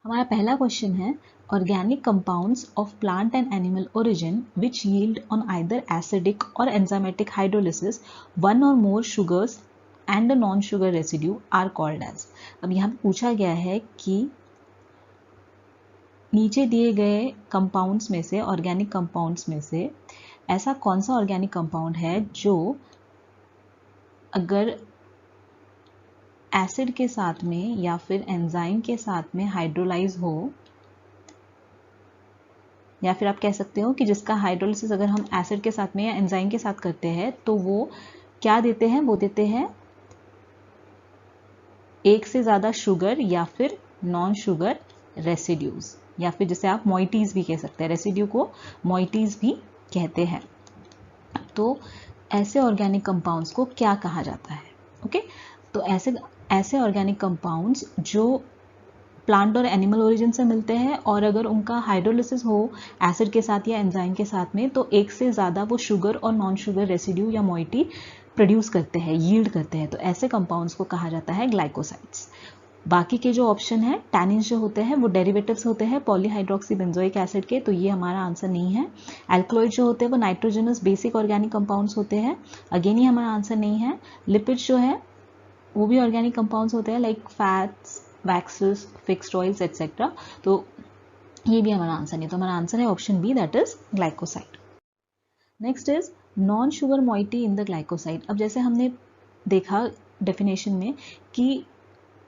हमारा पहला क्वेश्चन है organic compounds of plant and animal origin which yield on either acidic or enzymatic hydrolysis one or more sugars and non sugar residue are called as. अब यहाँ पे पूछा गया है कि नीचे दिए गए कंपाउंड्स में से, ऑर्गेनिक कंपाउंड्स में से ऐसा कौन सा ऑर्गेनिक कंपाउंड है जो अगर एसिड के साथ में या फिर एंजाइम के साथ में हाइड्रोलाइज हो, या फिर आप कह सकते हो कि जिसका हाइड्रोलिसिस अगर हम एसिड के साथ में या एंजाइम के साथ करते हैं तो वो क्या देते हैं, वो देते हैं एक से ज़्यादा शुगर या फिर नॉन शुगर रेसिड्यूज, या फिर जिसे आप मॉइटीज भी कह सकते हैं, रेसिड्यू को मॉइटीज भी कहते हैं। तो ऐसे ऑर्गेनिक कंपाउंड्स को क्या कहा जाता है? ओके, तो ऐसे ऑर्गेनिक कंपाउंड्स जो प्लांट और एनिमल ओरिजिन से मिलते हैं और अगर उनका हाइड्रोलिसिस हो एसिड के साथ या एंजाइम के साथ में तो एक से ज़्यादा वो शुगर और नॉन शुगर रेसिड्यू या मॉइटी प्रोड्यूस करते हैं, यील्ड करते हैं, तो ऐसे कंपाउंड्स को कहा जाता है ग्लाइकोसाइड्स। बाकी के जो ऑप्शन है टैनिन्स जो होते हैं वो डेरिवेटिव्स होते हैं पॉलीहाइड्रोक्सी बेंजोइक एसिड के, तो ये हमारा आंसर नहीं है। एल्कलॉइड जो होते हैं वो नाइट्रोजनस बेसिक ऑर्गेनिक कंपाउंड्स होते हैं, अगेन ये हमारा आंसर नहीं है। लिपिड्स जो है वो भी ऑर्गेनिक कंपाउंड्स होते हैं like fats, waxes, fixed oils etcetera, तो ये भी हमारा आंसर नहीं। तो हमारा आंसर है option B, that is glycoside. Next is non sugar moiety in the glycoside. अब जैसे हमने देखा डेफिनेशन में कि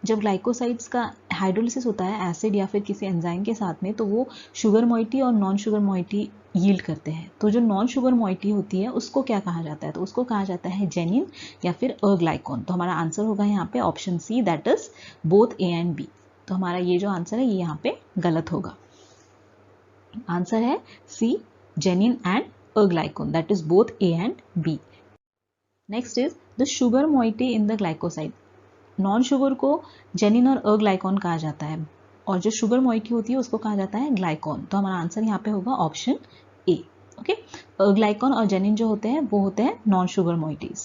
जब ग्लाइकोसाइड्स का हाइड्रोलिसिस होता है एसिड या फिर किसी एंजाइम के साथ में तो वो शुगर मॉइटी और नॉन शुगर मॉइटी यील्ड करते हैं। तो जो नॉन शुगर मॉइटी होती है उसको क्या कहा जाता है? तो उसको कहा जाता है जेनिन या फिर अग्लाइकॉन। तो हमारा आंसर होगा यहाँ पे option C, that is both A and B. तो हमारा ये जो आंसर है ये यहाँ पे गलत होगा। आंसर है C, genin and aglycone, that is both A and B. Next is the sugar moiety in the glycoside. Non sugar को जेनिन और अग्लाइकॉन कहा जाता है और जो शुगर मॉइटी होती है उसको कहा जाता है ग्लाइकॉन। तो हमारा आंसर यहाँ पे होगा ऑप्शन ए। ओके, अग्लाइकॉन और जेनिन जो होते हैं वो होते हैं नॉन शुगर मॉइटीज।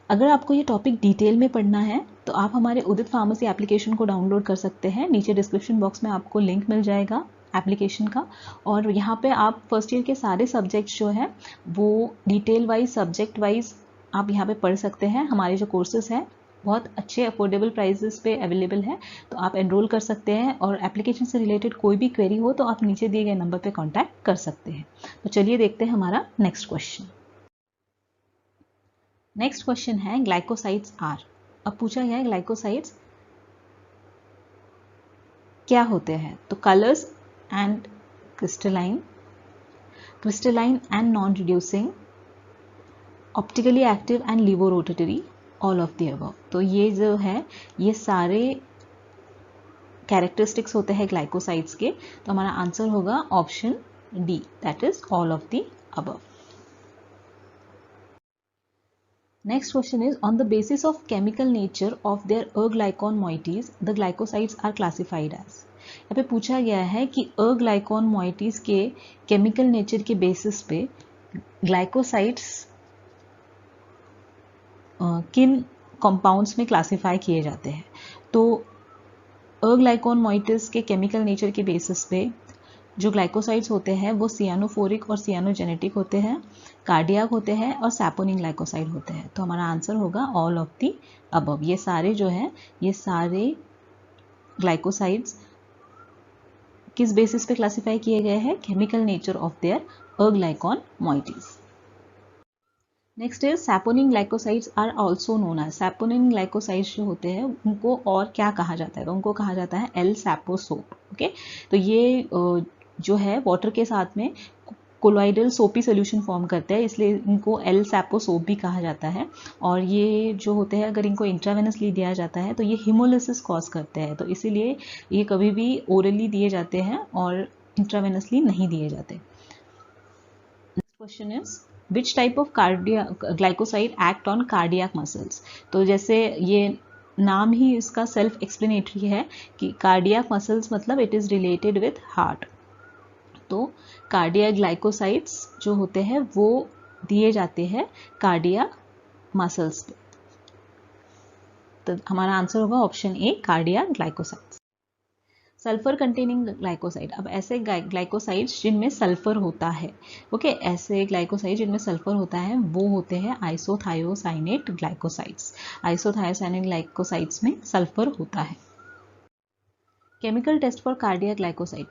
अगर आपको ये टॉपिक डिटेल में पढ़ना है तो आप हमारे उदित फार्मेसी एप्लीकेशन को डाउनलोड कर सकते हैं। नीचे डिस्क्रिप्शन बॉक्स में आपको लिंक मिल जाएगा एप्लीकेशन का, और यहाँ पे आप फर्स्ट ईयर के सारे सब्जेक्ट्स जो है वो डिटेल वाइज, सब्जेक्ट वाइज आप यहाँ पे पढ़ सकते हैं। हमारे जो कोर्सेज हैं बहुत अच्छे अफोर्डेबल प्राइसेस पे अवेलेबल है, तो आप एनरोल कर सकते हैं और एप्लीकेशन से रिलेटेड कोई भी क्वेरी हो तो आप नीचे दिए गए नंबर पे कांटेक्ट कर सकते हैं। तो चलिए देखते हैं हमारा नेक्स्ट क्वेश्चन। नेक्स्ट क्वेश्चन है ग्लाइकोसाइड्स आर। अब पूछा गया है ग्लाइकोसाइड्स क्या होते हैं? तो colours and crystalline, crystalline and non reducing, optically active and levorotatory, all of the above. तो ये जो है ये सारे कैरेक्टरिस्टिक्स होते हैं ग्लाइकोसाइड्स के, तो हमारा आंसर होगा option D, that is all of the above. Next question is on the basis of chemical nature of their aglycon moieties, the glycosides are classified as। यहाँ पे पूछा गया है कि aglycon moieties के केमिकल नेचर के basis पे glycosides किन कंपाउंड्स में क्लासिफाई किए जाते हैं। तो अग्लाइकॉन मोइटीज के केमिकल नेचर के बेसिस पे जो ग्लाइकोसाइड्स होते हैं वो सियानोफोरिक और सियानोजेनेटिक होते हैं, कार्डियक होते हैं और सैपोनिन ग्लाइकोसाइड होते हैं। तो हमारा आंसर होगा ऑल ऑफ दी अबव। ये सारे जो हैं ये सारे ग्लाइकोसाइड्स किस बेसिस पे क्लासिफाई किए गए हैं? Chemical nature of their aglycone moieties. Next is saponin glycosides are also known as. Saponin glycosides जो होते हैं उनको और क्या कहा जाता है? तो उनको कहा जाता है एल सैपोसोप। ओके, तो ये जो है वाटर के साथ में कोलॉइडल सोपी सोल्यूशन फॉर्म करते हैं, इसलिए इनको एल सैपोसोप भी कहा जाता है। और ये जो होते हैं अगर इनको इंट्रावेनसली दिया जाता है तो ये हिमोलिसिस कॉज करते हैं, तो इसीलिए ये कभी भी ओरली दिए जाते हैं और इंट्रावेनसली नहीं दिए जाते। Next question is which type of glycoside act on cardiac muscles. तो जैसे ये नाम ही इसका सेल्फ एक्सप्लेनेटरी है कि कार्डियक मसल्स मतलब it is related with heart. तो कार्डियक ग्लाइकोसाइड्स जो होते हैं वो दिए जाते हैं कार्डियक मसल्स पे। तो हमारा आंसर होगा option A, cardiac glycosides. Sulphur containing glycoside, अब ऐसे ग्लाइकोसाइड्स जिनमें सल्फर होता है, ओके, ऐसे ग्लाइकोसाइड जिनमें सल्फर होता है वो होते हैं आइसोथायोसाइनेट ग्लाइकोसाइड्स। आइसोथायोसाइनेट ग्लाइकोसाइड्स में सल्फर होता है। Chemical test for cardiac glycoside,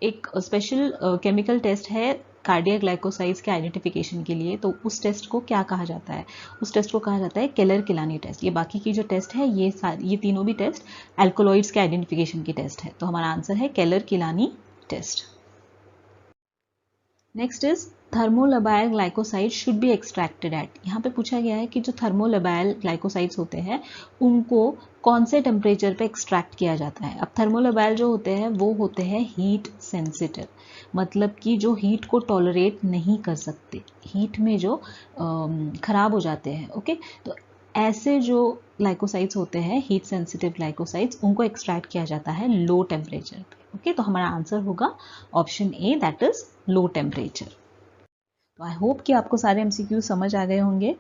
एक स्पेशल केमिकल टेस्ट है कार्डियक ग्लाइकोसाइड्स के आइडेंटिफिकेशन के लिए, तो उस टेस्ट को क्या कहा जाता है? उस टेस्ट को कहा जाता है केलर-किलानी टेस्ट। ये बाकी की जो टेस्ट है ये तीनों भी टेस्ट अल्कोलॉइड्स के आइडेंटिफिकेशन की टेस्ट है, तो हमारा आंसर है Keller Kiliani test. Next is thermolabile glycoside should be extracted at. यहाँ पे पूछा गया है कि जो थर्मोलबाइल ग्लाइकोसाइड्स होते हैं उनको कौन से टेम्परेचर पे एक्सट्रैक्ट किया जाता है। अब थर्मोलबाइल जो होते हैं वो होते हैं हीट सेंसिटिव, मतलब कि जो हीट को टॉलरेट नहीं कर सकते, हीट में जो खराब हो जाते हैं, ओके। तो ऐसे जो ग्लाइकोसाइड्स होते हैं हीट सेंसिटिव ग्लाइकोसाइड्स, उनको एक्सट्रैक्ट किया जाता है लो टेम्परेचर पे, ओके। तो हमारा आंसर होगा option A, that is low temperature. तो आई होप कि आपको सारे एमसीक्यू समझ आ गए होंगे।